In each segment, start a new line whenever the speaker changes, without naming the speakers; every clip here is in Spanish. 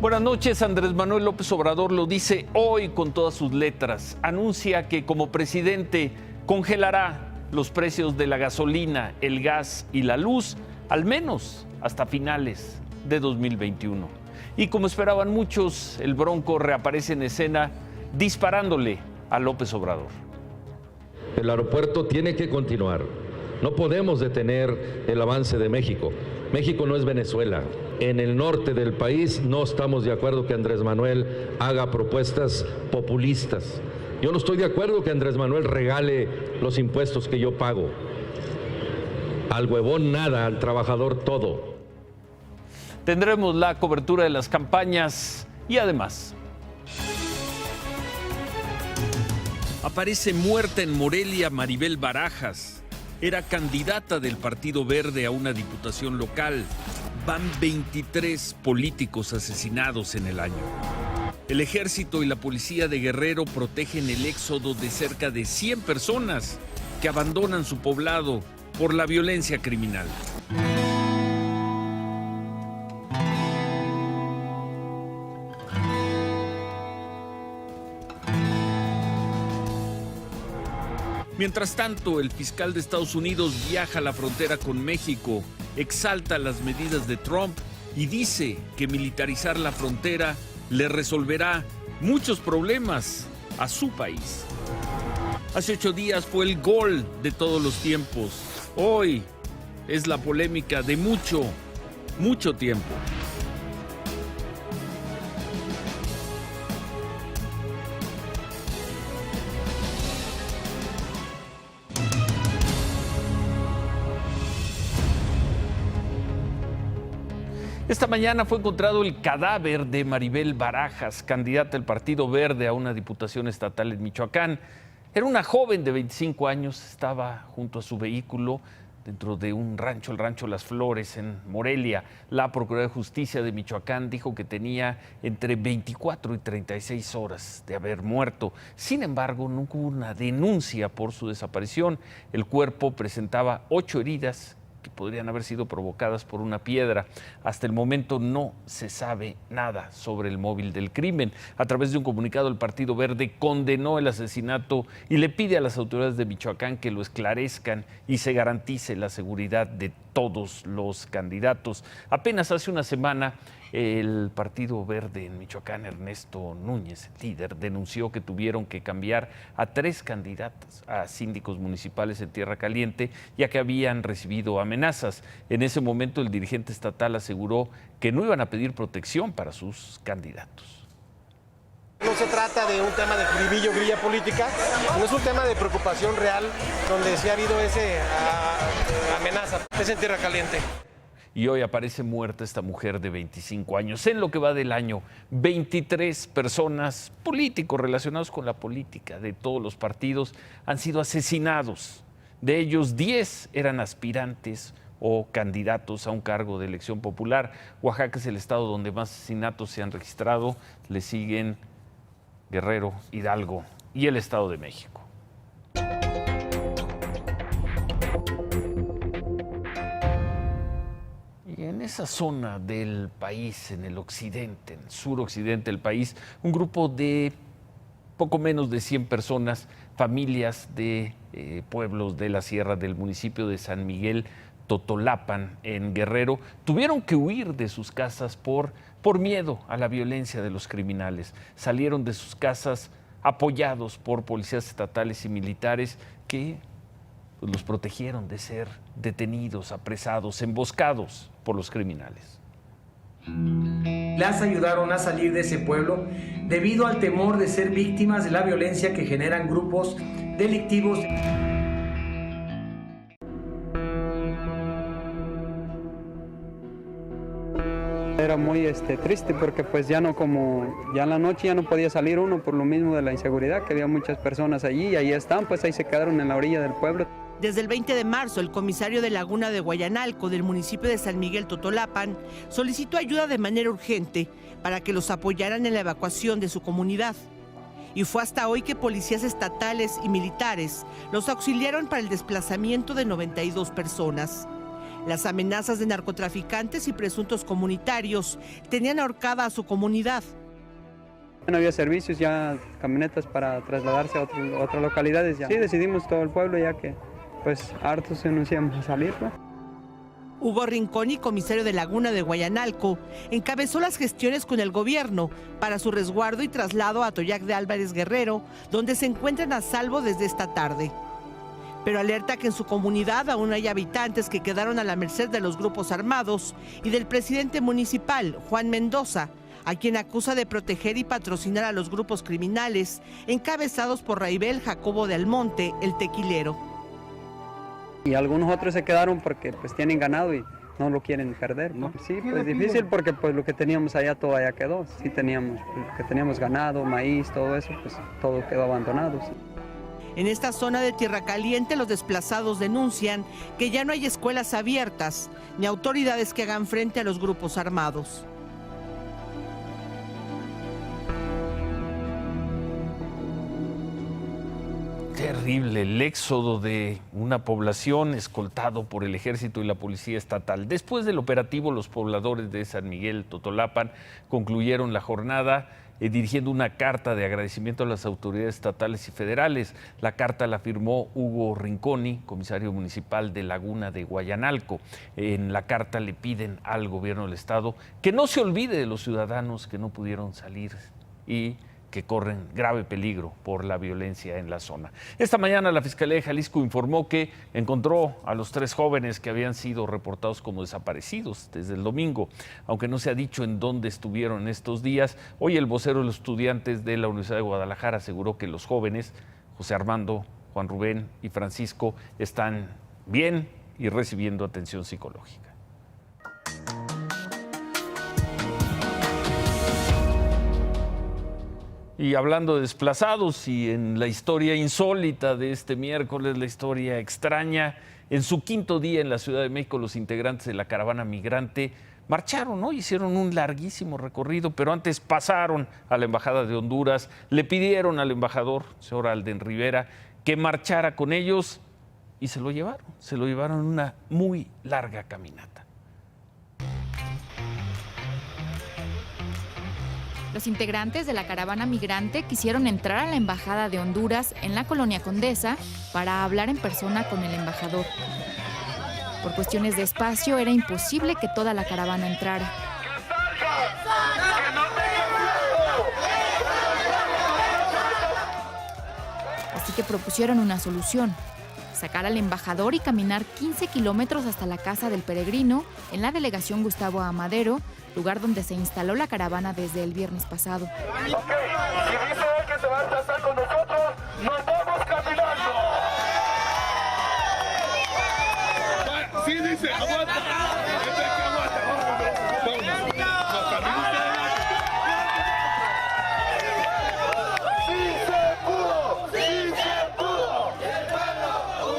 Buenas noches. Andrés Manuel López Obrador lo dice hoy con todas sus letras. Anuncia que como presidente congelará los precios de la gasolina, el gas y la luz, al menos hasta finales de 2021. Y como esperaban muchos, el Bronco reaparece en escena disparándole a López Obrador.
El aeropuerto tiene que continuar. No podemos detener el avance de México. México no es Venezuela. En el norte del país no estamos de acuerdo que Andrés Manuel haga propuestas populistas. Yo no estoy de acuerdo que Andrés Manuel regale los impuestos que yo pago. Al huevón nada, al trabajador todo.
Tendremos la cobertura de las campañas y además aparece muerta en Morelia Maribel Barajas. Era candidata del Partido Verde a una diputación local. Van 23 políticos asesinados en el año. El ejército y la policía de Guerrero protegen el éxodo de cerca de 100 personas que abandonan su poblado por la violencia criminal. Mientras tanto, el fiscal de Estados Unidos viaja a la frontera con México, exalta las medidas de Trump y dice que militarizar la frontera le resolverá muchos problemas a su país. Hace 8 días fue el gol de todos los tiempos. Hoy es la polémica de mucho tiempo. Esta mañana fue encontrado el cadáver de Maribel Barajas, candidata del Partido Verde a una diputación estatal en Michoacán. Era una joven de 25 años, estaba junto a su vehículo dentro de un rancho, el rancho Las Flores en Morelia. La Procuraduría de Justicia de Michoacán dijo que tenía entre 24 y 36 horas de haber muerto. Sin embargo, nunca hubo una denuncia por su desaparición. El cuerpo presentaba 8 heridas que podrían haber sido provocadas por una piedra. Hasta el momento no se sabe nada sobre el móvil del crimen. A través de un comunicado, el Partido Verde condenó el asesinato y le pide a las autoridades de Michoacán que lo esclarezcan y se garantice la seguridad de todos los candidatos. Apenas hace una semana, el Partido Verde en Michoacán, Ernesto Núñez, el líder, denunció que tuvieron que cambiar a 3 candidatos a síndicos municipales en Tierra Caliente, ya que habían recibido amenazas. En ese momento, el dirigente estatal aseguró que no iban a pedir protección para sus candidatos.
No se trata de un tema de juribillo, grilla política, no es un tema de preocupación real donde sí ha habido esa amenaza. Es en Tierra Caliente.
Y hoy aparece muerta esta mujer de 25 años. En lo que va del año, 23 personas, políticos relacionados con la política de todos los partidos, han sido asesinados. De ellos, 10 eran aspirantes o candidatos a un cargo de elección popular. Oaxaca es el estado donde más asesinatos se han registrado. Le siguen Guerrero, Hidalgo y el Estado de México. Y en esa zona del país, en el occidente, en el suroccidente del país, un grupo de poco menos de 100 personas, familias de pueblos de la sierra del municipio de San Miguel Totolapan, en Guerrero, tuvieron que huir de sus casas por miedo a la violencia de los criminales. Salieron de sus casas apoyados por policías estatales y militares que los protegieron de ser detenidos, apresados, emboscados por los criminales.
Las ayudaron a salir de ese pueblo debido al temor de ser víctimas de la violencia que generan grupos delictivos.
Era muy triste porque pues ya en la noche ya no podía salir uno por lo mismo de la inseguridad, que había muchas personas allí y ahí están, pues ahí se quedaron en la orilla del pueblo.
Desde el 20 de marzo, el comisario de Laguna de Guayanalco del municipio de San Miguel Totolapan solicitó ayuda de manera urgente para que los apoyaran en la evacuación de su comunidad. Y fue hasta hoy que policías estatales y militares los auxiliaron para el desplazamiento de 92 personas. Las amenazas de narcotraficantes y presuntos comunitarios tenían ahorcada a su comunidad.
No había servicios, ya camionetas para trasladarse a otras localidades. Ya. Sí, decidimos todo el pueblo ya que pues hartos se nos íbamos a salir, ¿no?
Hugo Rinconi, comisario de Laguna de Guayanalco, encabezó las gestiones con el gobierno para su resguardo y traslado a Atoyac de Álvarez Guerrero, donde se encuentran a salvo desde esta tarde. Pero alerta que en su comunidad aún hay habitantes que quedaron a la merced de los grupos armados y del presidente municipal, Juan Mendoza, a quien acusa de proteger y patrocinar a los grupos criminales encabezados por Raibel Jacobo de Almonte, el tequilero.
Y algunos otros se quedaron porque pues tienen ganado y no lo quieren perder, ¿no? Sí, pues difícil porque pues lo que teníamos allá todo allá quedó. Sí teníamos, lo que teníamos ganado, maíz, todo eso, pues todo quedó abandonado. Sí.
En esta zona de Tierra Caliente, los desplazados denuncian que ya no hay escuelas abiertas ni autoridades que hagan frente a los grupos armados.
Terrible el éxodo de una población escoltado por el Ejército y la Policía Estatal. Después del operativo, los pobladores de San Miguel Totolapan concluyeron la jornada dirigiendo una carta de agradecimiento a las autoridades estatales y federales. La carta la firmó Hugo Rinconi, comisario municipal de Laguna de Guayanalco. En la carta le piden al gobierno del estado que no se olvide de los ciudadanos que no pudieron salir y que corren grave peligro por la violencia en la zona. Esta mañana la Fiscalía de Jalisco informó que encontró a los 3 jóvenes que habían sido reportados como desaparecidos desde el domingo, aunque no se ha dicho en dónde estuvieron estos días. Hoy el vocero de los estudiantes de la Universidad de Guadalajara aseguró que los jóvenes, José Armando, Juan Rubén y Francisco, están bien y recibiendo atención psicológica. Y hablando de desplazados y en la historia insólita de este miércoles, la historia extraña, en su 5º día en la Ciudad de México, los integrantes de la caravana migrante marcharon, ¿no? Hicieron un larguísimo recorrido, pero antes pasaron a la Embajada de Honduras, le pidieron al embajador, señor Alden Rivera, que marchara con ellos y se lo llevaron en una muy larga caminata.
Los integrantes de la caravana migrante quisieron entrar a la Embajada de Honduras en la Colonia Condesa para hablar en persona con el embajador. Por cuestiones de espacio era imposible que toda la caravana entrara. Así que propusieron una solución: sacar al embajador y caminar 15 kilómetros hasta la casa del peregrino en la delegación Gustavo Amadero, lugar donde se instaló la caravana desde el viernes pasado.
Ok, si dice que se va a tratar con nosotros, nos vamos caminando. Sí, dice, aguanta. Sí se pudo, sí se pudo. El pueblo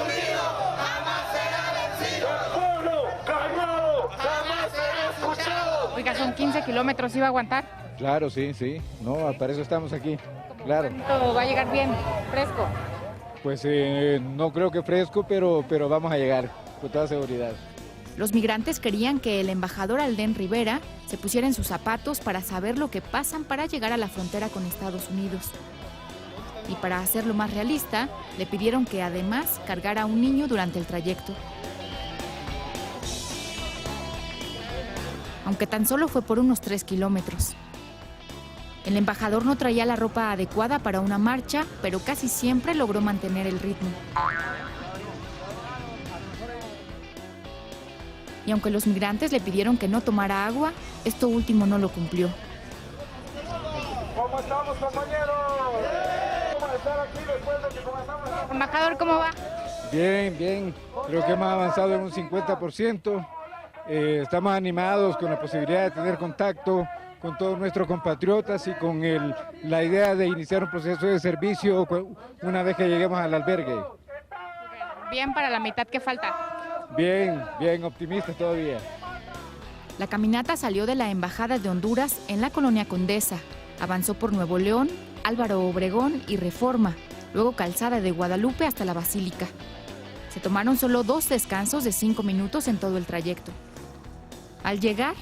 unido jamás será vencido. El pueblo callado jamás será escuchado.
Oiga, son 15 kilómetros, ¿iba a aguantar?
Claro, sí. No, para eso estamos aquí. Claro.
¿Cuánto va a llegar bien? ¿Fresco?
Pues no creo que fresco, pero vamos a llegar, con toda seguridad.
Los migrantes querían que el embajador Alden Rivera se pusiera en sus zapatos para saber lo que pasan para llegar a la frontera con Estados Unidos. Y para hacerlo más realista, le pidieron que además cargara a un niño durante el trayecto. Aunque tan solo fue por unos 3 kilómetros. El embajador no traía la ropa adecuada para una marcha, pero casi siempre logró mantener el ritmo. Y aunque los migrantes le pidieron que no tomara agua, esto último no lo cumplió.
¿Cómo estamos, compañeros? ¿Cómo estar aquí después de que comenzamos?
Embajador, ¿cómo va?
Bien. Creo que hemos avanzado en un 50%. Estamos animados con la posibilidad de tener contacto con todos nuestros compatriotas y con la idea de iniciar un proceso de servicio una vez que lleguemos al albergue.
Bien para la mitad que falta.
Bien, optimistas todavía.
La caminata salió de la Embajada de Honduras en la Colonia Condesa, avanzó por Nuevo León, Álvaro Obregón y Reforma, luego Calzada de Guadalupe hasta la Basílica. Se tomaron solo 2 descansos de 5 minutos en todo el trayecto. Al llegar,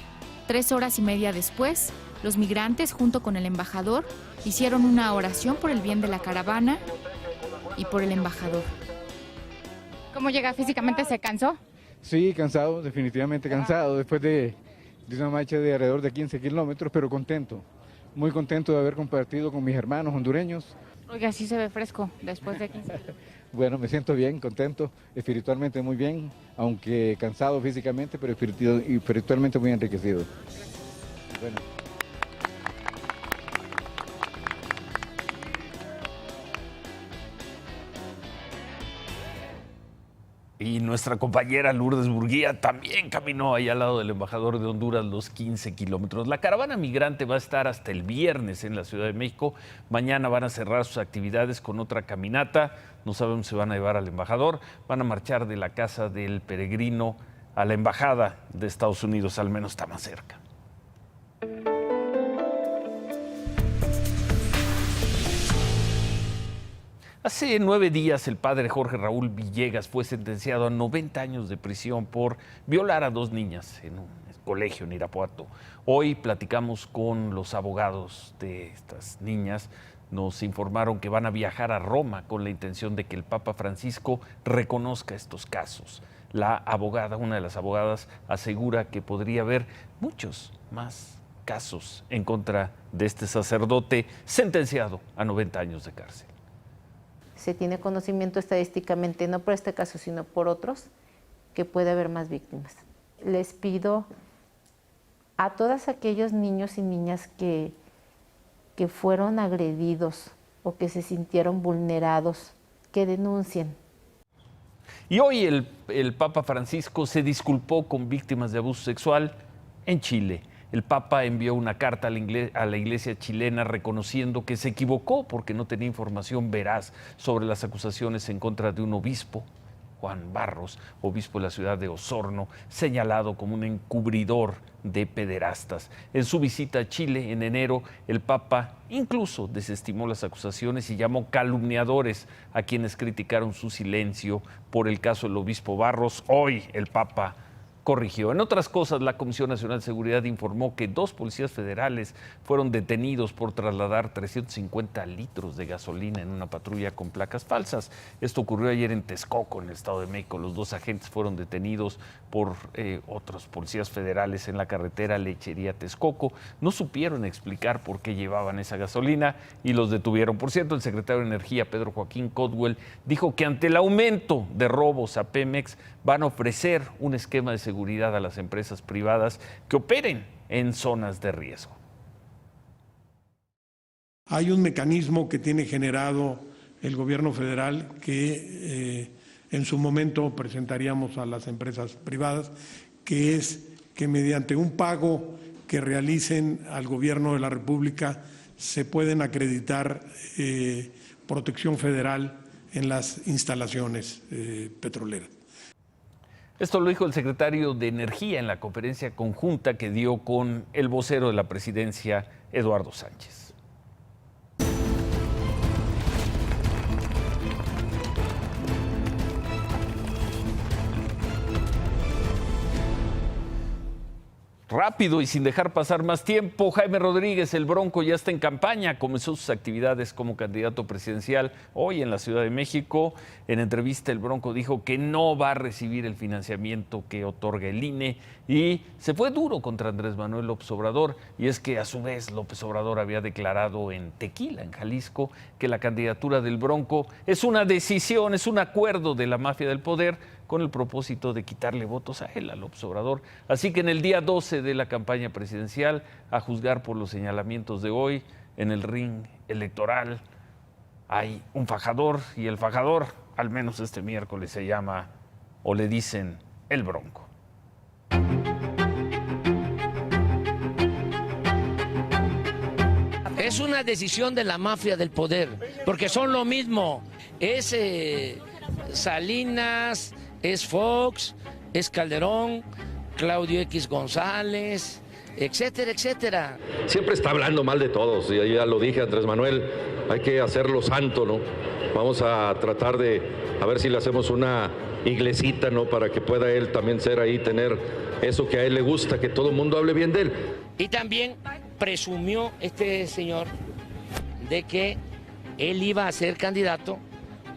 3 horas y media después, los migrantes, junto con el embajador, hicieron una oración por el bien de la caravana y por el embajador.
¿Cómo llega físicamente? ¿Se cansó?
Sí, cansado, definitivamente cansado, después de una marcha de alrededor de 15 kilómetros, pero contento, muy contento de haber compartido con mis hermanos hondureños.
Oiga, sí se ve fresco después de 15.
Bueno, me siento bien, contento, espiritualmente muy bien, aunque cansado físicamente, pero espiritualmente muy enriquecido. Bueno.
Y nuestra compañera Lourdes Burguía también caminó ahí al lado del embajador de Honduras los 15 kilómetros. La caravana migrante va a estar hasta el viernes en la Ciudad de México. Mañana van a cerrar sus actividades con otra caminata. No sabemos si van a llevar al embajador. Van a marchar de la casa del peregrino a la embajada de Estados Unidos, al menos está más cerca. Hace 9 días el padre Jorge Raúl Villegas fue sentenciado a 90 años de prisión por violar a 2 niñas en un colegio en Irapuato. Hoy platicamos con los abogados de estas niñas. Nos informaron que van a viajar a Roma con la intención de que el Papa Francisco reconozca estos casos. La abogada, una de las abogadas, asegura que podría haber muchos más casos en contra de este sacerdote sentenciado a 90 años de cárcel.
Se tiene conocimiento estadísticamente, no por este caso, sino por otros, que puede haber más víctimas. Les pido a todos aquellos niños y niñas que fueron agredidos o que se sintieron vulnerados, que denuncien.
Y hoy el Papa Francisco se disculpó con víctimas de abuso sexual en Chile. El Papa envió una carta a la iglesia chilena reconociendo que se equivocó porque no tenía información veraz sobre las acusaciones en contra de un obispo, Juan Barros, obispo de la ciudad de Osorno, señalado como un encubridor de pederastas. En su visita a Chile en enero, el Papa incluso desestimó las acusaciones y llamó calumniadores a quienes criticaron su silencio por el caso del obispo Barros. Hoy el Papa corrigió. En otras cosas, la Comisión Nacional de Seguridad informó que 2 policías federales fueron detenidos por trasladar 350 litros de gasolina en una patrulla con placas falsas. Esto ocurrió ayer en Texcoco, en el Estado de México. Los 2 agentes fueron detenidos por otros policías federales en la carretera Lechería-Texcoco. No supieron explicar por qué llevaban esa gasolina y los detuvieron. Por cierto, el secretario de Energía, Pedro Joaquín Codwell, dijo que ante el aumento de robos a Pemex van a ofrecer un esquema de seguridad a las empresas privadas que operen en zonas de riesgo.
Hay un mecanismo que tiene generado el gobierno federal que en su momento presentaríamos a las empresas privadas, que es que mediante un pago que realicen al gobierno de la República se pueden acreditar protección federal en las instalaciones petroleras.
Esto lo dijo el secretario de Energía en la conferencia conjunta que dio con el vocero de la presidencia, Eduardo Sánchez. Rápido y sin dejar pasar más tiempo, Jaime Rodríguez, el Bronco, ya está en campaña. Comenzó sus actividades como candidato presidencial hoy en la Ciudad de México. En entrevista, el Bronco dijo que no va a recibir el financiamiento que otorga el INE y se fue duro contra Andrés Manuel López Obrador. Y es que a su vez López Obrador había declarado en Tequila, en Jalisco, que la candidatura del Bronco es una decisión, es un acuerdo de la mafia del poder con el propósito de quitarle votos a él, a López Obrador. Así que en el día 12 de la campaña presidencial, a juzgar por los señalamientos de hoy, en el ring electoral hay un fajador, y el fajador, al menos este miércoles, se llama, o le dicen, el Bronco.
Es una decisión de la mafia del poder, porque son lo mismo. Es Salinas, es Fox, es Calderón, Claudio X González, etcétera, etcétera.
Siempre está hablando mal de todos, y ya lo dije, Andrés Manuel, hay que hacerlo santo, ¿no? Vamos a tratar de, a ver si le hacemos una iglesita, ¿no? Para que pueda él también ser ahí, tener eso que a él le gusta, que todo el mundo hable bien de él.
Y también presumió este señor de que él iba a ser candidato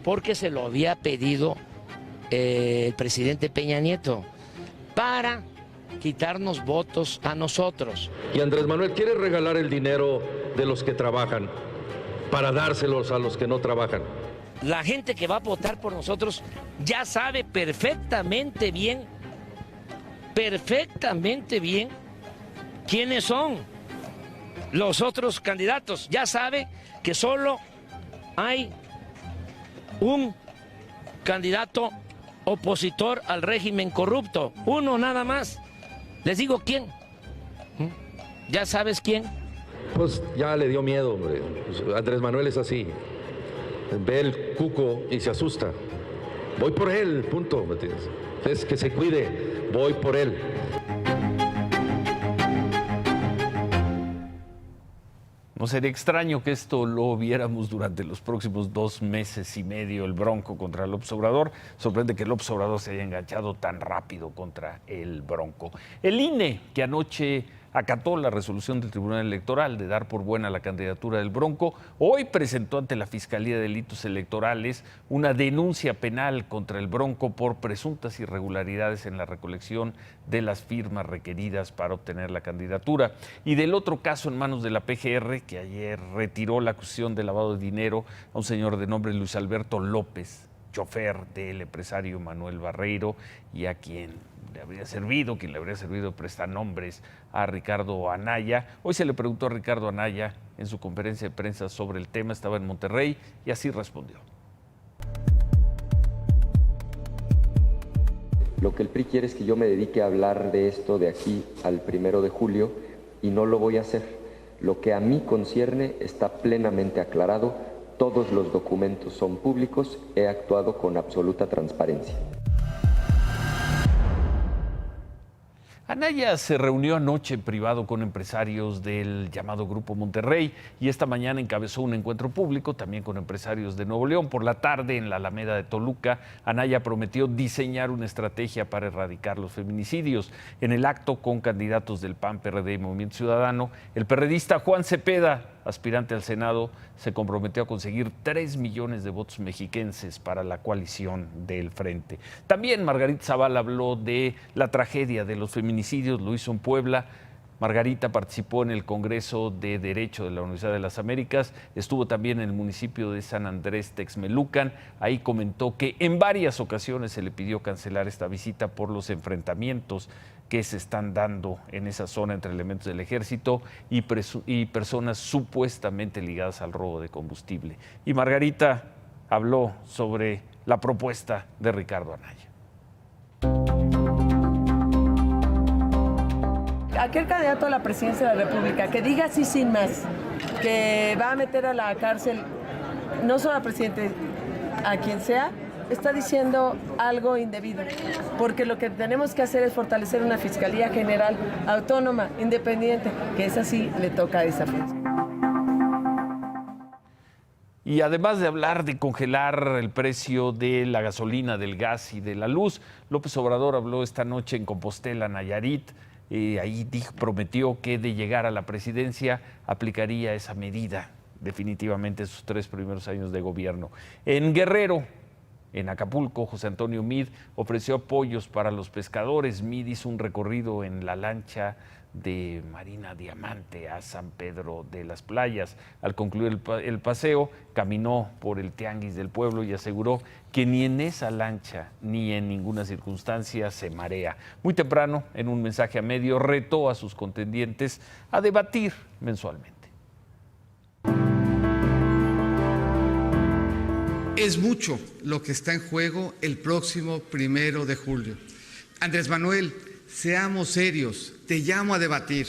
porque se lo había pedido el presidente Peña Nieto para quitarnos votos a nosotros.
Y Andrés Manuel quiere regalar el dinero de los que trabajan para dárselos a los que no trabajan.
La gente que va a votar por nosotros ya sabe perfectamente bien quiénes son los otros candidatos. Ya sabe que solo hay un candidato opositor al régimen corrupto, uno nada más. Les digo quién. ¿Ya sabes quién?
Pues ya le dio miedo, hombre. Andrés Manuel es así. Ve el cuco y se asusta. Voy por él, punto. Es que se cuide, voy por él.
No sería extraño que esto lo viéramos durante los próximos 2 meses y medio, el Bronco contra López Obrador. Sorprende que López Obrador se haya enganchado tan rápido contra el Bronco. El INE, que anoche acató la resolución del Tribunal Electoral de dar por buena la candidatura del Bronco, hoy presentó ante la Fiscalía de Delitos Electorales una denuncia penal contra el Bronco por presuntas irregularidades en la recolección de las firmas requeridas para obtener la candidatura. Y del otro caso en manos de la PGR, que ayer retiró la acusación de lavado de dinero a un señor de nombre Luis Alberto López, chofer del empresario Manuel Barreiro, y a quien le habría servido prestanombres a Ricardo Anaya. Hoy se le preguntó a Ricardo Anaya en su conferencia de prensa sobre el tema, estaba en Monterrey, y así respondió.
Lo que el PRI quiere es que yo me dedique a hablar de esto de aquí al 1 de julio, y no lo voy a hacer. Lo que a mí concierne está plenamente aclarado, todos los documentos son públicos, he actuado con absoluta transparencia.
Anaya se reunió anoche en privado con empresarios del llamado Grupo Monterrey y esta mañana encabezó un encuentro público también con empresarios de Nuevo León. Por la tarde, en la Alameda de Toluca, Anaya prometió diseñar una estrategia para erradicar los feminicidios. En el acto con candidatos del PAN, PRD y Movimiento Ciudadano, el perredista Juan Cepeda, aspirante al Senado, se comprometió a conseguir 3 millones de votos mexiquenses para la coalición del Frente. También Margarita Zavala habló de la tragedia de los feminicidios, lo hizo en Puebla. Margarita participó en el Congreso de Derecho de la Universidad de las Américas, estuvo también en el municipio de San Andrés Texmelucan. Ahí comentó que en varias ocasiones se le pidió cancelar esta visita por los enfrentamientos que se están dando en esa zona entre elementos del ejército y personas supuestamente ligadas al robo de combustible. Y Margarita habló sobre la propuesta de Ricardo Anaya.
Aquel candidato a la presidencia de la República que diga así sin más, que va a meter a la cárcel no solo al presidente, a quien sea, está diciendo algo indebido, porque lo que tenemos que hacer es fortalecer una Fiscalía General autónoma, independiente, que esa sí le toca a esa fuerza.
Y además de hablar de congelar el precio de la gasolina, del gas y de la luz, López Obrador habló esta noche en Compostela, Nayarit. Ahí prometió que de llegar a la presidencia aplicaría esa medida definitivamente sus 3 primeros años de gobierno. En Guerrero, en Acapulco, José Antonio Meade ofreció apoyos para los pescadores. Meade hizo un recorrido en la lancha de Marina Diamante a San Pedro de las Playas. Al concluir el paseo, caminó por el tianguis del pueblo y aseguró que ni en esa lancha ni en ninguna circunstancia se marea. Muy temprano, en un mensaje a medios, retó a sus contendientes a debatir mensualmente.
Es mucho lo que está en juego el próximo 1 de julio. Andrés Manuel, seamos serios, te llamo a debatir.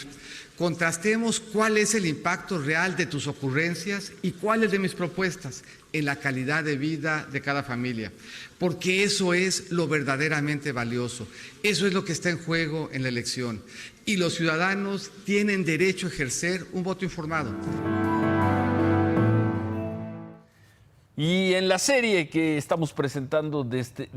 Contrastemos cuál es el impacto real de tus ocurrencias y cuál es de mis propuestas en la calidad de vida de cada familia, porque eso es lo verdaderamente valioso, eso es lo que está en juego en la elección. Y los ciudadanos tienen derecho a ejercer un voto informado.
Y en la serie que estamos presentando desde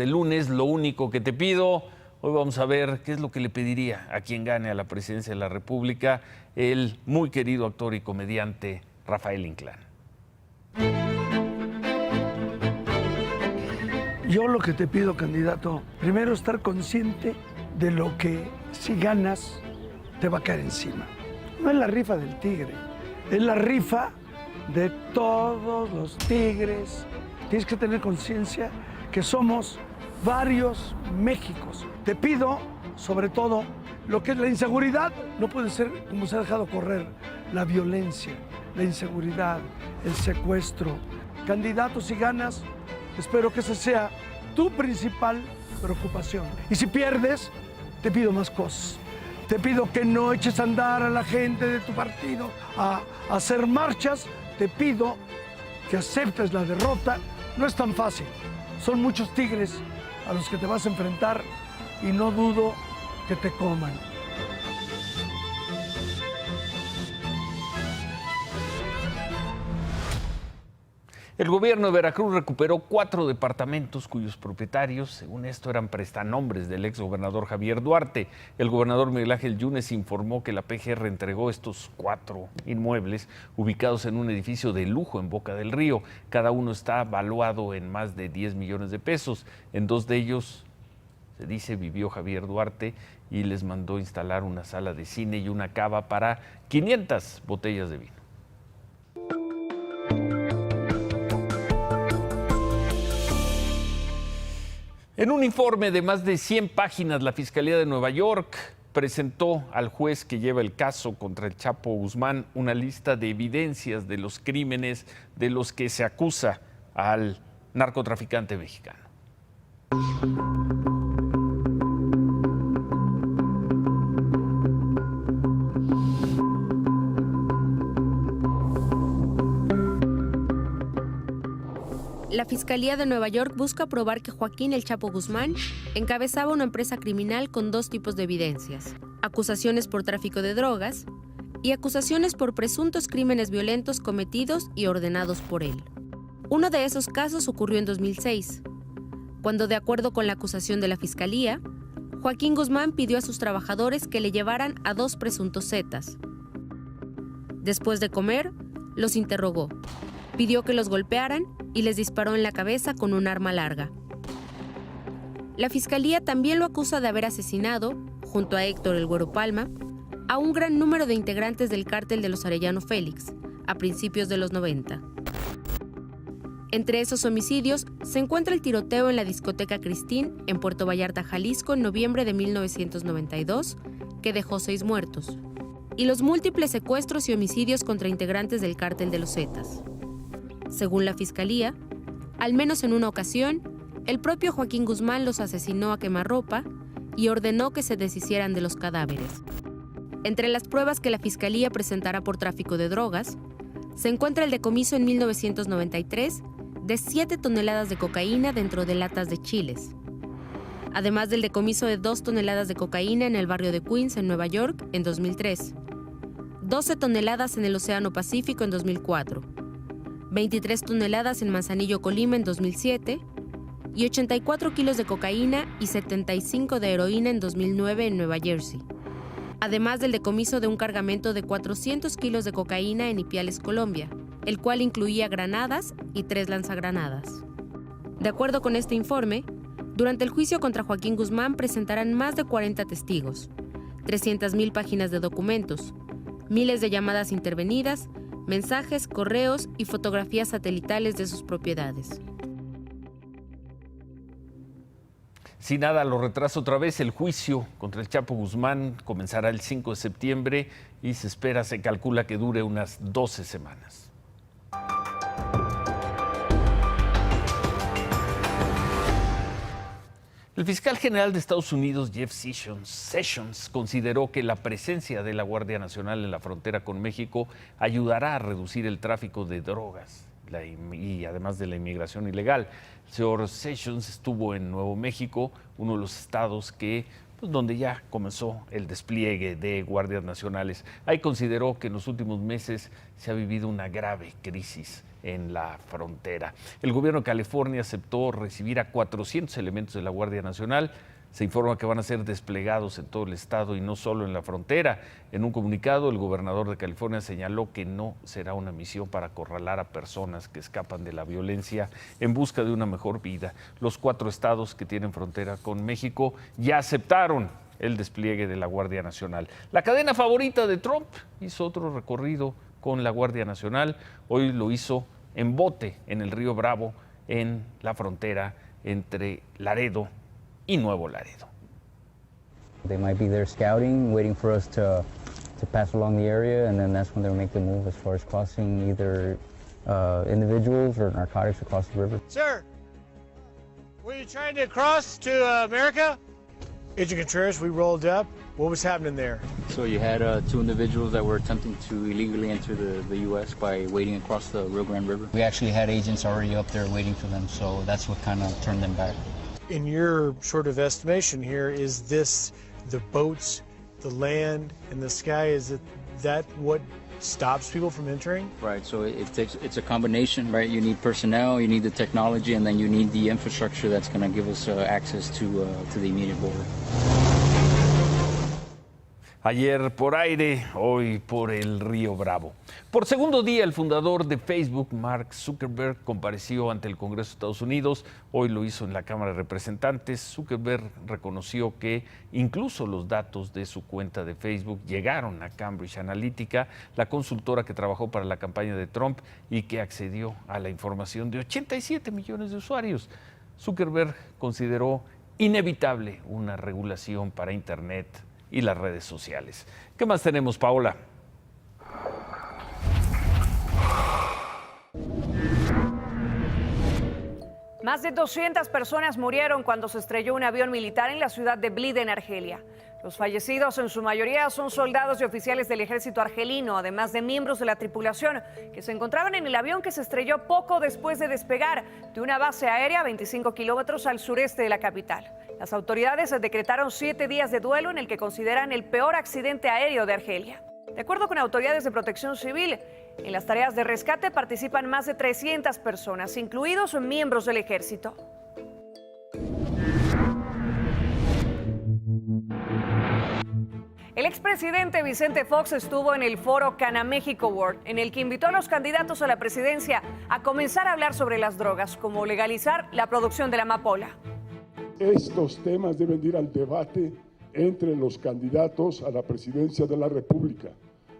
el lunes, Lo único que te pido, hoy vamos a ver qué es lo que le pediría a quien gane a la presidencia de la República el muy querido actor y comediante Rafael Inclán.
Yo lo que te pido, candidato, primero estar consciente de lo que si ganas te va a caer encima. No es la rifa del tigre, es la rifa de todos los tigres. Tienes que tener conciencia que somos varios Méxicos. Te pido, sobre todo, lo que es la inseguridad, no puede ser como se ha dejado correr, la violencia, la inseguridad, el secuestro. Candidato, si ganas, espero que esa sea tu principal preocupación. Y si pierdes, te pido más cosas. Te pido que no eches a andar a la gente de tu partido a hacer marchas. Te pido que aceptes la derrota. No es tan fácil. Son muchos tigres a los que te vas a enfrentar y no dudo que te coman.
El gobierno de Veracruz recuperó 4 departamentos cuyos propietarios, según esto, eran prestanombres del exgobernador Javier Duarte. El gobernador Miguel Ángel Yunes informó que la PGR entregó estos 4 inmuebles ubicados en un edificio de lujo en Boca del Río. Cada uno está valuado en más de 10 millones de pesos. En 2 de ellos, se dice, vivió Javier Duarte y les mandó instalar una sala de cine y una cava para 500 botellas de vino. En un informe de más de 100 páginas, la Fiscalía de Nueva York presentó al juez que lleva el caso contra el Chapo Guzmán una lista de evidencias de los crímenes de los que se acusa al narcotraficante mexicano.
La Fiscalía de Nueva York busca probar que Joaquín El Chapo Guzmán encabezaba una empresa criminal con 2 tipos de evidencias: acusaciones por tráfico de drogas y acusaciones por presuntos crímenes violentos cometidos y ordenados por él. Uno de esos casos ocurrió en 2006, cuando, de acuerdo con la acusación de la Fiscalía, Joaquín Guzmán pidió a sus trabajadores que le llevaran a 2 presuntos zetas. Después de comer, los interrogó, pidió que los golpearan y les disparó en la cabeza con un arma larga. La Fiscalía también lo acusa de haber asesinado, junto a Héctor El Güero Palma, a un gran número de integrantes del cártel de los Arellano Félix, a principios de los 90. Entre esos homicidios se encuentra el tiroteo en la discoteca Cristín en Puerto Vallarta, Jalisco, en noviembre de 1992, que dejó 6 muertos, y los múltiples secuestros y homicidios contra integrantes del cártel de los Zetas. Según la Fiscalía, al menos en una ocasión, el propio Joaquín Guzmán los asesinó a quemarropa y ordenó que se deshicieran de los cadáveres. Entre las pruebas que la Fiscalía presentará por tráfico de drogas, se encuentra el decomiso en 1993 de 7 toneladas de cocaína dentro de latas de chiles, además del decomiso de 2 toneladas de cocaína en el barrio de Queens, en Nueva York, en 2003, 12 toneladas en el Océano Pacífico en 2004, 23 toneladas en Manzanillo, Colima, en 2007, y 84 kilos de cocaína y 75 de heroína en 2009 en Nueva Jersey, además del decomiso de un cargamento de 400 kilos de cocaína en Ipiales, Colombia, el cual incluía granadas y 3 lanzagranadas. De acuerdo con este informe, durante el juicio contra Joaquín Guzmán presentarán más de 40 testigos, 300,000 páginas de documentos, miles de llamadas intervenidas, mensajes, correos y fotografías satelitales de sus propiedades.
Si nada lo retrasa otra vez, el juicio contra el Chapo Guzmán comenzará el 5 de septiembre y se calcula que dure unas 12 semanas. El fiscal general de Estados Unidos, Jeff Sessions, consideró que la presencia de la Guardia Nacional en la frontera con México ayudará a reducir el tráfico de drogas y además de la inmigración ilegal. El señor Sessions estuvo en Nuevo México, uno de los estados que donde ya comenzó el despliegue de guardias nacionales. Ahí consideró que en los últimos meses se ha vivido una grave crisis en la frontera. El gobierno de California aceptó recibir a 400 elementos de la Guardia Nacional. Se informa que van a ser desplegados en todo el estado y no solo en la frontera. En un comunicado, el gobernador de California señaló que no será una misión para acorralar a personas que escapan de la violencia en busca de una mejor vida. Los 4 estados que tienen frontera con México ya aceptaron el despliegue de la Guardia Nacional. La cadena favorita de Trump hizo otro recorrido con la Guardia Nacional. Hoy lo hizo en bote en el río Bravo, en la frontera entre Laredo y Nuevo Laredo.
They might be there scouting, waiting for us to pass along the area, and then that's when they'll make the move as far as crossing either individuals or narcotics across the river.
Sir, were you trying to cross to America? Agent Contreras, we rolled up. What was happening there?
So you had 2 individuals that were attempting to illegally enter the U.S. by wading across the Rio Grande River. We actually had agents already up there waiting for them, so that's what kind of turned them back.
In your sort of estimation here, is this the boats, the land, and the sky? Is that what stops people from entering?
Right, so it's a combination, right? You need personnel, you need the technology, and then you need the infrastructure that's going to give us access to the immediate border.
Ayer por aire, hoy por el río Bravo. Por segundo día, el fundador de Facebook, Mark Zuckerberg, compareció ante el Congreso de Estados Unidos. Hoy lo hizo en la Cámara de Representantes. Zuckerberg reconoció que incluso los datos de su cuenta de Facebook llegaron a Cambridge Analytica, la consultora que trabajó para la campaña de Trump y que accedió a la información de 87 millones de usuarios. Zuckerberg consideró inevitable una regulación para Internet y las redes sociales. ¿Qué más tenemos, Paola?
Más de 200 personas murieron cuando se estrelló un avión militar en la ciudad de Blida, en Argelia. Los fallecidos en su mayoría son soldados y oficiales del ejército argelino, además de miembros de la tripulación que se encontraban en el avión que se estrelló poco después de despegar de una base aérea a 25 kilómetros al sureste de la capital. Las autoridades decretaron 7 días de duelo en el que consideran el peor accidente aéreo de Argelia. De acuerdo con autoridades de protección civil, en las tareas de rescate participan más de 300 personas, incluidos miembros del ejército. El expresidente Vicente Fox estuvo en el foro Cana México World, en el que invitó a los candidatos a la presidencia a comenzar a hablar sobre las drogas, como legalizar la producción de la amapola.
Estos temas deben ir al debate entre los candidatos a la presidencia de la República.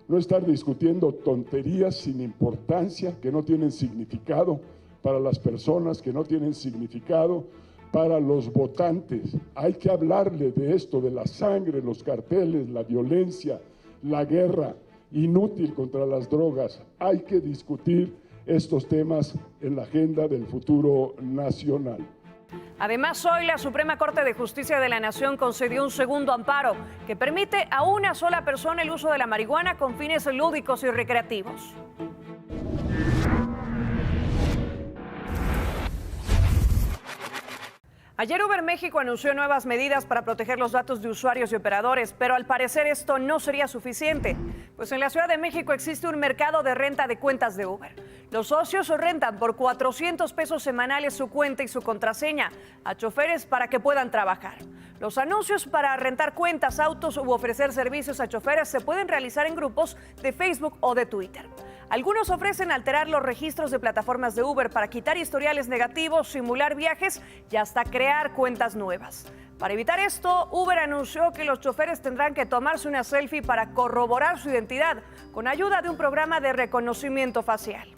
No estar discutiendo tonterías sin importancia, que no tienen significado para las personas, que no tienen significado para los votantes. Hay que hablarle de esto, de la sangre, los carteles, la violencia, la guerra inútil contra las drogas. Hay que discutir estos temas en la agenda del futuro nacional.
Además, hoy la Suprema Corte de Justicia de la Nación concedió un segundo amparo que permite a una sola persona el uso de la marihuana con fines lúdicos y recreativos. Ayer Uber México anunció nuevas medidas para proteger los datos de usuarios y operadores, pero al parecer esto no sería suficiente, pues en la Ciudad de México existe un mercado de renta de cuentas de Uber. Los socios rentan por 400 pesos semanales su cuenta y su contraseña a choferes para que puedan trabajar. Los anuncios para rentar cuentas, autos u ofrecer servicios a choferes se pueden realizar en grupos de Facebook o de Twitter. Algunos ofrecen alterar los registros de plataformas de Uber para quitar historiales negativos, simular viajes y hasta crear cuentas nuevas. Para evitar esto, Uber anunció que los choferes tendrán que tomarse una selfie para corroborar su identidad con ayuda de un programa de reconocimiento facial.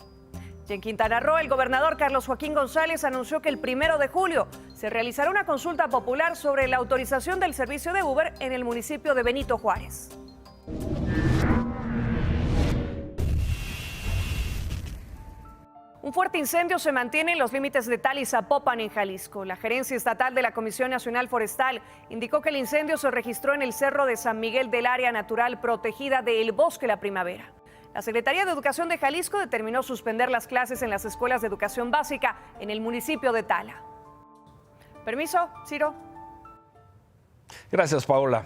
Y en Quintana Roo, el gobernador Carlos Joaquín González anunció que el 1 de julio se realizará una consulta popular sobre la autorización del servicio de Uber en el municipio de Benito Juárez. Un fuerte incendio se mantiene en los límites de Tala y Zapopan, en Jalisco. La Gerencia Estatal de la Comisión Nacional Forestal indicó que el incendio se registró en el Cerro de San Miguel del Área Natural Protegida de El Bosque La Primavera. La Secretaría de Educación de Jalisco determinó suspender las clases en las escuelas de educación básica en el municipio de Tala. Permiso, Ciro.
Gracias, Paola.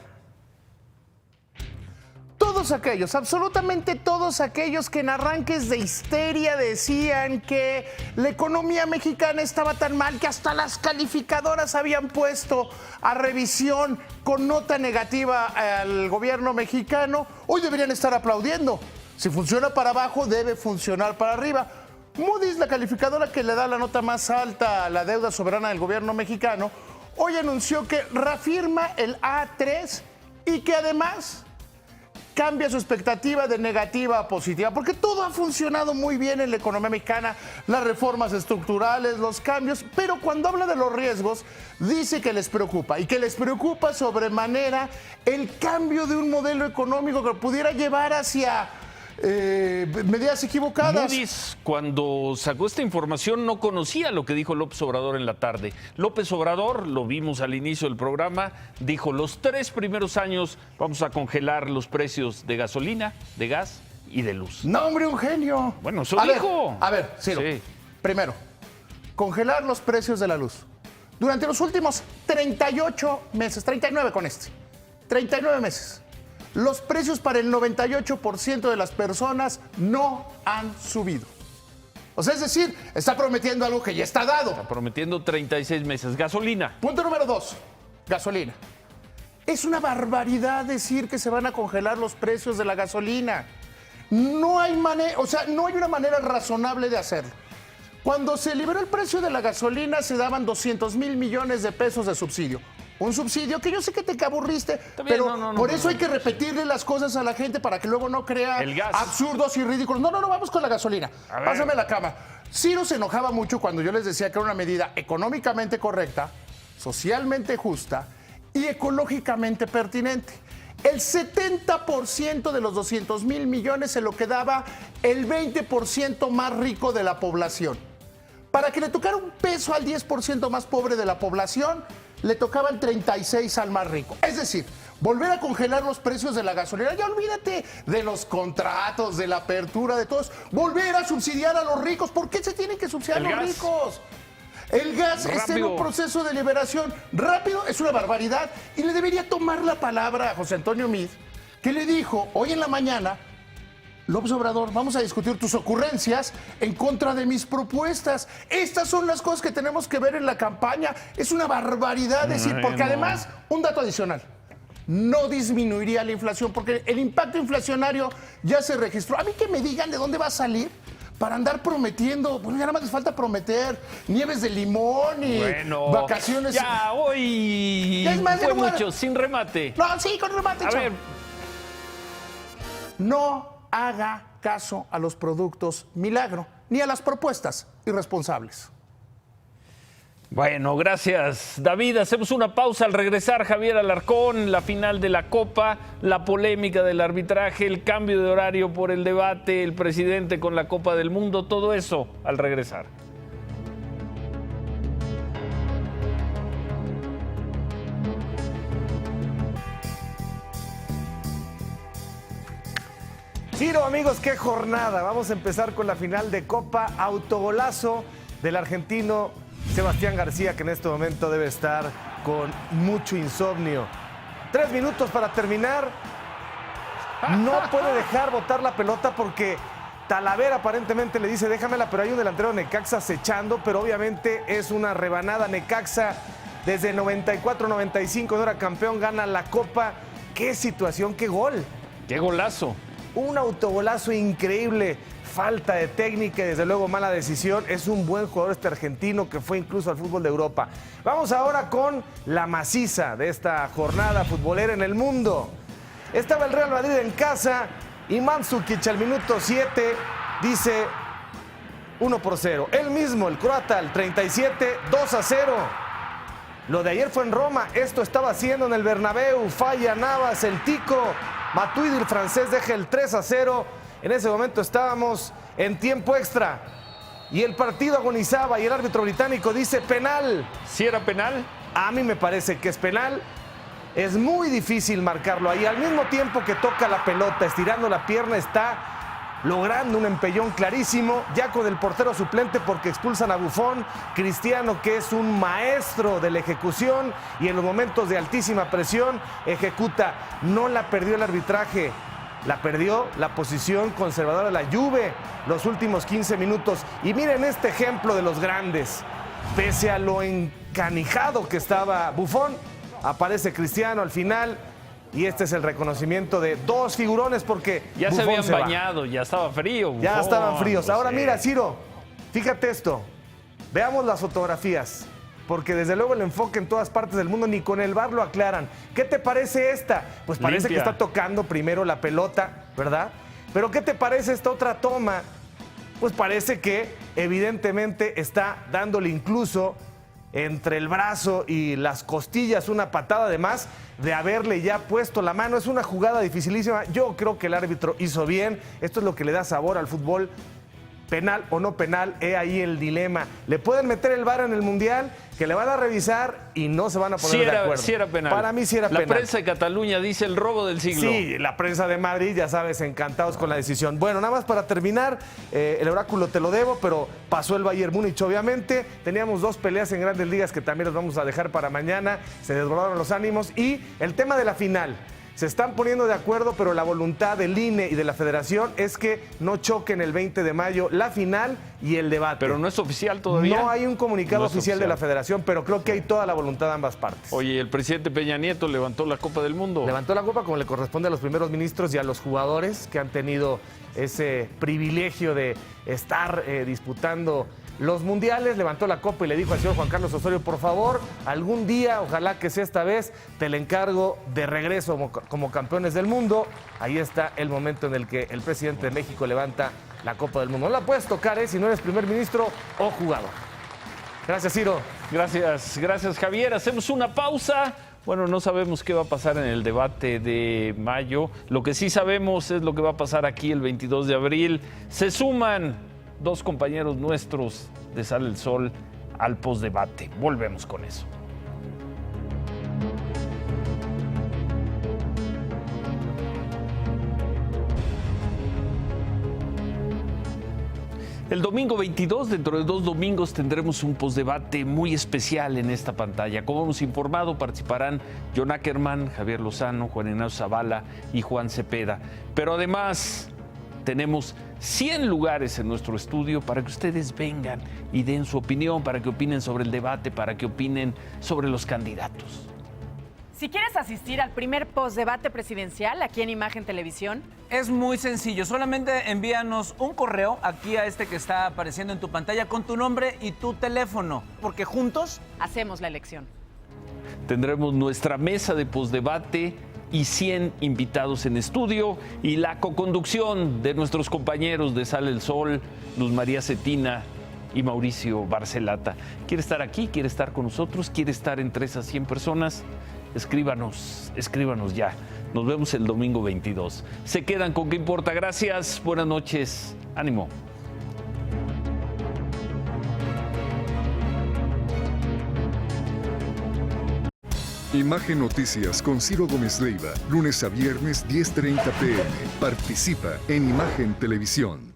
Todos aquellos, absolutamente todos aquellos que en arranques de histeria decían que la economía mexicana estaba tan mal que hasta las calificadoras habían puesto a revisión con nota negativa al gobierno mexicano, hoy deberían estar aplaudiendo. Si funciona para abajo, debe funcionar para arriba. Moody's, la calificadora que le da la nota más alta a la deuda soberana del gobierno mexicano, hoy anunció que reafirma el A3 y que además cambia su expectativa de negativa a positiva, porque todo ha funcionado muy bien en la economía mexicana, las reformas estructurales, los cambios, pero cuando habla de los riesgos, dice que les preocupa, y que les preocupa sobremanera el cambio de un modelo económico que pudiera llevar hacia medidas equivocadas.
Moody's, cuando sacó esta información, no conocía lo que dijo López Obrador en la tarde. López Obrador, lo vimos al inicio del programa, dijo: los 3 primeros años vamos a congelar los precios de gasolina, de gas y de luz.
No, hombre, un genio.
Bueno, eso dijo.
A ver, Ciro. Sí. Primero, congelar los precios de la luz. Durante los últimos 38 meses, 39 con 39 meses, los precios para el 98% de las personas no han subido. O sea, es decir, está prometiendo algo que ya está dado.
Está prometiendo 36 meses. Gasolina.
Punto número 2, gasolina. Es una barbaridad decir que se van a congelar los precios de la gasolina. No hay manera, o sea, no hay una manera razonable de hacerlo. Cuando se liberó el precio de la gasolina, se daban 200 mil millones de pesos de subsidio. Un subsidio que yo sé que te aburriste, pero por eso hay que repetirle las cosas a la gente para que luego no crea absurdos y ridículos. No, vamos con la gasolina. Pásame la cama. Ciro se enojaba mucho cuando yo les decía que era una medida económicamente correcta, socialmente justa y ecológicamente pertinente. El 70% de los 200 mil millones se lo quedaba el 20% más rico de la población. Para que le tocara un peso al 10% más pobre de la población, le tocaban 36 al más rico. Es decir, volver a congelar los precios de la gasolina. Ya olvídate de los contratos, de la apertura, de todos. Volver a subsidiar a los ricos. ¿Por qué se tienen que subsidiar a los ricos? El gas está en un proceso de liberación rápido, es una barbaridad. Y le debería tomar la palabra a José Antonio Meade, que le dijo hoy en la mañana: López Obrador, vamos a discutir tus ocurrencias en contra de mis propuestas. Estas son las cosas que tenemos que ver en la campaña. Es una barbaridad decir, porque además, un dato adicional, no disminuiría la inflación, porque el impacto inflacionario ya se registró. A mí que me digan de dónde va a salir para andar prometiendo, bueno, ya nada más les falta prometer nieves de limón y vacaciones.
Ya, hoy
ya es más,
fue mucho, sin remate.
No, sí, con remate.
A ver.
No haga caso a los productos milagro, ni a las propuestas irresponsables.
Bueno, gracias, David. Hacemos una pausa. Al regresar, Javier Alarcón, la final de la Copa, la polémica del arbitraje, el cambio de horario por el debate, el presidente con la Copa del Mundo, todo eso al regresar.
Ciro, amigos, qué jornada. Vamos a empezar con la final de Copa. Autogolazo del argentino Sebastián García, que en este momento debe estar con mucho insomnio. 3 minutos para terminar. No puede dejar botar la pelota porque Talavera aparentemente le dice déjamela, pero hay un delantero de Necaxa acechando, pero obviamente es una rebanada. Necaxa desde 94-95 no era campeón, gana la Copa. Qué situación, qué gol.
Qué golazo.
Un autogolazo increíble, falta de técnica y desde luego mala decisión. Es un buen jugador este argentino que fue incluso al fútbol de Europa. Vamos ahora con la maciza de esta jornada futbolera en el mundo. Estaba el Real Madrid en casa y Mandzukic al minuto 7 dice 1-0. Él mismo, el croata, al 37, 2-0. Lo de ayer fue en Roma, esto estaba haciendo en el Bernabéu. Falla Navas, el tico. Matuidi, el francés, deja el 3-0. En ese momento estábamos en tiempo extra y el partido agonizaba y el árbitro británico dice penal.
¿Sí era penal?
A mí me parece que es penal. Es muy difícil marcarlo ahí. Al mismo tiempo que toca la pelota, estirando la pierna, está logrando un empellón clarísimo, ya con el portero suplente porque expulsan a Buffon. Cristiano, que es un maestro de la ejecución y en los momentos de altísima presión ejecuta. No la perdió el arbitraje, la perdió la posición conservadora de la Juve los últimos 15 minutos. Y miren este ejemplo de los grandes. Pese a lo encanijado que estaba Buffon, aparece Cristiano al final. Y este es el reconocimiento de dos figurones porque
ya
Buffon
se habían
se va.
bañado, ya estaba frío. Buffon,
Ya estaban fríos. Ahora
no sé.
mira, Ciro, fíjate esto. Veamos las fotografías, porque desde luego el enfoque en todas partes del mundo, ni con el VAR lo aclaran. ¿Qué te parece esta? Pues parece
Limpia.
que está tocando primero la pelota, ¿verdad? Pero ¿qué te parece esta otra toma? Pues parece que evidentemente está dándole incluso entre el brazo y las costillas una patada, además de haberle ya puesto la mano. Es una jugada dificilísima. Yo creo que el árbitro hizo bien. Esto es lo que le da sabor al fútbol. Penal o no penal, he ahí el dilema. Le pueden meter el VAR en el Mundial, que le van a revisar y no se van a poner de acuerdo.
Sí era penal.
Para mí sí era penal.
La prensa de Cataluña dice el robo del siglo.
Sí, la prensa de Madrid, ya sabes, encantados con la decisión. Bueno, nada más para terminar, el oráculo te lo debo, pero pasó el Bayern Múnich, obviamente. Teníamos dos peleas en Grandes Ligas que también las vamos a dejar para mañana. Se desbordaron los ánimos. Y el tema de la final. Se están poniendo de acuerdo, pero la voluntad del INE y de la Federación es que no choquen el 20 de mayo la final y el debate.
Pero no es oficial todavía.
No hay un comunicado
No es
oficial de la
oficial.
Federación, pero creo que hay toda la voluntad de ambas partes.
Oye, el presidente Peña Nieto levantó la Copa del Mundo.
Levantó la copa como le corresponde a los primeros ministros y a los jugadores que han tenido ese privilegio de estar disputando los mundiales. Levantó la copa y le dijo al señor Juan Carlos Osorio, por favor, algún día, ojalá que sea esta vez, te le encargo de regreso como campeones del mundo. Ahí está el momento en el que el presidente de México levanta la Copa del Mundo. No la puedes tocar, si no eres primer ministro o jugador. Gracias, Ciro.
Gracias, Javier. Hacemos una pausa. Bueno, no sabemos qué va a pasar en el debate de mayo. Lo que sí sabemos es lo que va a pasar aquí el 22 de abril. Se suman dos compañeros nuestros de Sale el Sol al postdebate. Volvemos con eso. El domingo 22, dentro de 2 domingos, tendremos un postdebate muy especial en esta pantalla. Como hemos informado, participarán John Ackerman, Javier Lozano, Juan Ignacio Zavala y Juan Cepeda. Pero además tenemos 100 lugares en nuestro estudio para que ustedes vengan y den su opinión, para que opinen sobre el debate, para que opinen sobre los candidatos.
Si quieres asistir al primer postdebate presidencial aquí en Imagen Televisión,
es muy sencillo. Solamente envíanos un correo aquí a este que está apareciendo en tu pantalla con tu nombre y tu teléfono, porque juntos
hacemos la elección.
Tendremos nuestra mesa de postdebate y 100 invitados en estudio y la coconducción de nuestros compañeros de Sale el Sol, Luz María Cetina y Mauricio Barcelata. ¿Quiere estar aquí? ¿Quiere estar con nosotros? ¿Quiere estar entre esas 100 personas? Escríbanos ya. Nos vemos el domingo 22. Se quedan con ¿Qué importa? Gracias, buenas noches, ánimo.
Imagen Noticias con Ciro Gómez Leiva, lunes a viernes 10:30 p.m. Participa en Imagen Televisión.